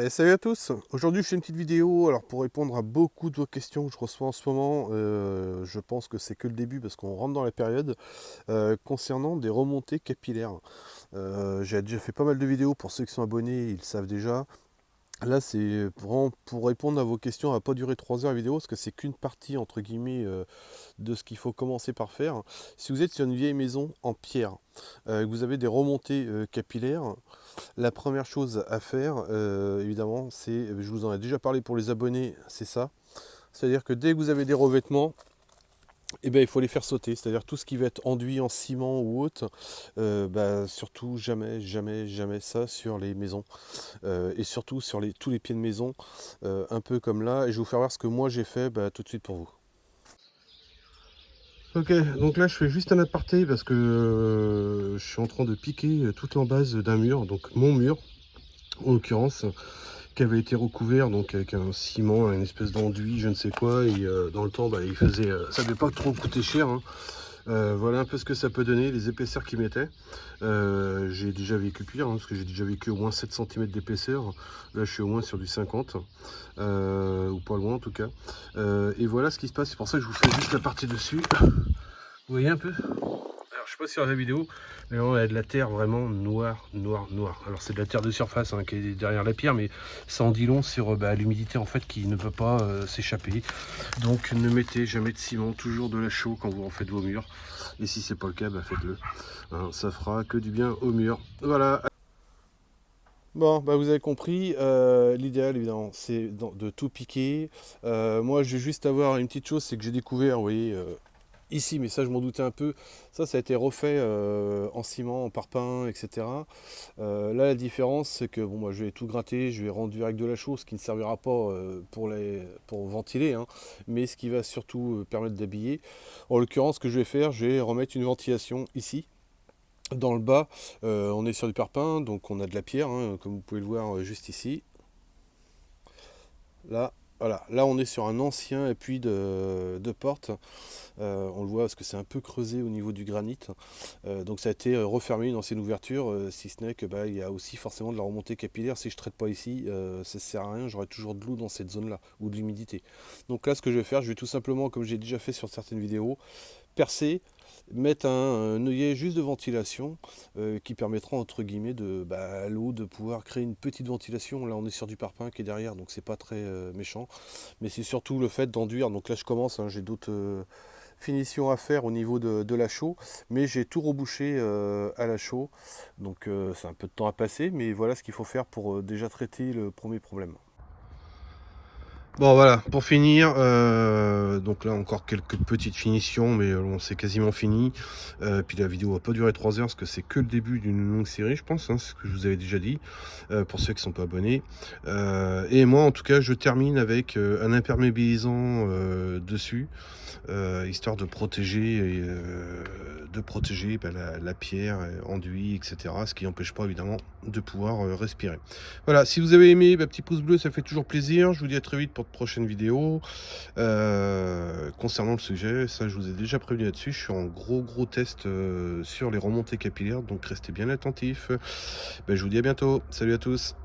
Salut à tous, aujourd'hui je fais une petite vidéo alors pour répondre à beaucoup de vos questions que je reçois en ce moment. Je pense que c'est que le début parce qu'on rentre dans la période concernant des remontées capillaires. J'ai déjà fait pas mal de vidéos, pour ceux qui sont abonnés ils le savent déjà. Là c'est vraiment pour répondre à vos questions. Ça va pas durer 3 heures la vidéo parce que c'est qu'une partie entre guillemets de ce qu'il faut commencer par faire. Si vous êtes sur une vieille maison en pierre, que vous avez des remontées capillaires, la première chose à faire, évidemment, c'est, je vous en ai déjà parlé pour les abonnés, c'est ça. C'est-à-dire que dès que vous avez des revêtements, eh ben, il faut les faire sauter. C'est-à-dire tout ce qui va être enduit en ciment ou autre, surtout jamais, jamais, jamais ça sur les maisons. Et surtout sur tous les pieds de maison, un peu comme là. Et je vais vous faire voir ce que moi j'ai fait tout de suite pour vous. Ok, donc là je fais juste un aparté parce que je suis en train de piquer toute l'embase d'un mur, donc mon mur en l'occurrence, qui avait été recouvert donc avec un ciment, une espèce d'enduit, je ne sais quoi, et dans le temps il faisait, ça devait pas trop coûter cher, hein. Voilà un peu ce que ça peut donner, les épaisseurs qu'ils mettaient. J'ai déjà vécu pire, hein, parce que j'ai déjà vécu au moins 7 cm d'épaisseur. Là je suis au moins sur du 50, ou pas loin en tout cas. Et voilà ce qui se passe, c'est pour ça que je vous fais juste la partie dessus. Vous voyez un peu? Alors, je sais pas si sur la vidéo, mais on a de la terre vraiment noire, noire, noire. Alors c'est de la terre de surface, hein, qui est derrière la pierre, mais ça en dit long sur l'humidité en fait qui ne peut pas s'échapper. Donc ne mettez jamais de ciment, toujours de la chaux quand vous en faites vos murs. Et si c'est pas le cas, faites-le. Hein, ça fera que du bien au mur. Voilà. Bon, vous avez compris, l'idéal évidemment c'est de tout piquer. Moi je vais juste avoir une petite chose, c'est que j'ai découvert, vous voyez, ici, mais ça je m'en doutais un peu, ça a été refait en ciment, en parpaing, etc. Là la différence c'est que bon, moi je vais tout gratter, je vais rendu avec de la chaux, ce qui ne servira pas pour ventiler, hein, mais ce qui va surtout permettre d'habiller. En l'occurrence ce que je vais faire, je vais remettre une ventilation ici. Dans le bas, on est sur du parpaing, donc on a de la pierre, hein, comme vous pouvez le voir juste ici. Là, voilà, là on est sur un ancien appui de porte. On le voit parce que c'est un peu creusé au niveau du granit. Donc ça a été refermé, une ancienne ouverture, si ce n'est que il y a aussi forcément de la remontée capillaire. Si je ne traite pas ici, ça ne sert à rien, j'aurai toujours de l'eau dans cette zone-là, ou de l'humidité. Donc là ce que je vais faire, je vais tout simplement, comme j'ai déjà fait sur certaines vidéos, percer, mettre un œillet juste de ventilation qui permettra entre guillemets à l'eau de pouvoir créer une petite ventilation. Là on est sur du parpaing qui est derrière, donc c'est pas très méchant, mais c'est surtout le fait d'enduire. Donc là je commence, hein, j'ai d'autres finitions à faire au niveau de la chaux, mais j'ai tout rebouché à la chaux, donc c'est un peu de temps à passer, mais voilà ce qu'il faut faire pour déjà traiter le premier problème. Bon voilà, pour finir, donc là encore quelques petites finitions, mais bon, c'est quasiment fini. Puis la vidéo va pas durer 3 heures, parce que c'est que le début d'une longue série, je pense, hein, c'est ce que je vous avais déjà dit, pour ceux qui ne sont pas abonnés. Et moi, en tout cas, je termine avec un imperméabilisant dessus, histoire de protéger, la pierre, enduit, etc. Ce qui n'empêche pas évidemment de pouvoir respirer. Voilà, si vous avez aimé, petit pouce bleu, ça fait toujours plaisir. Je vous dis à très vite pour de prochaines vidéos. Concernant le sujet, ça je vous ai déjà prévenu là-dessus. Je suis en gros test sur les remontées capillaires, donc restez bien attentifs. Je vous dis à bientôt. Salut à tous.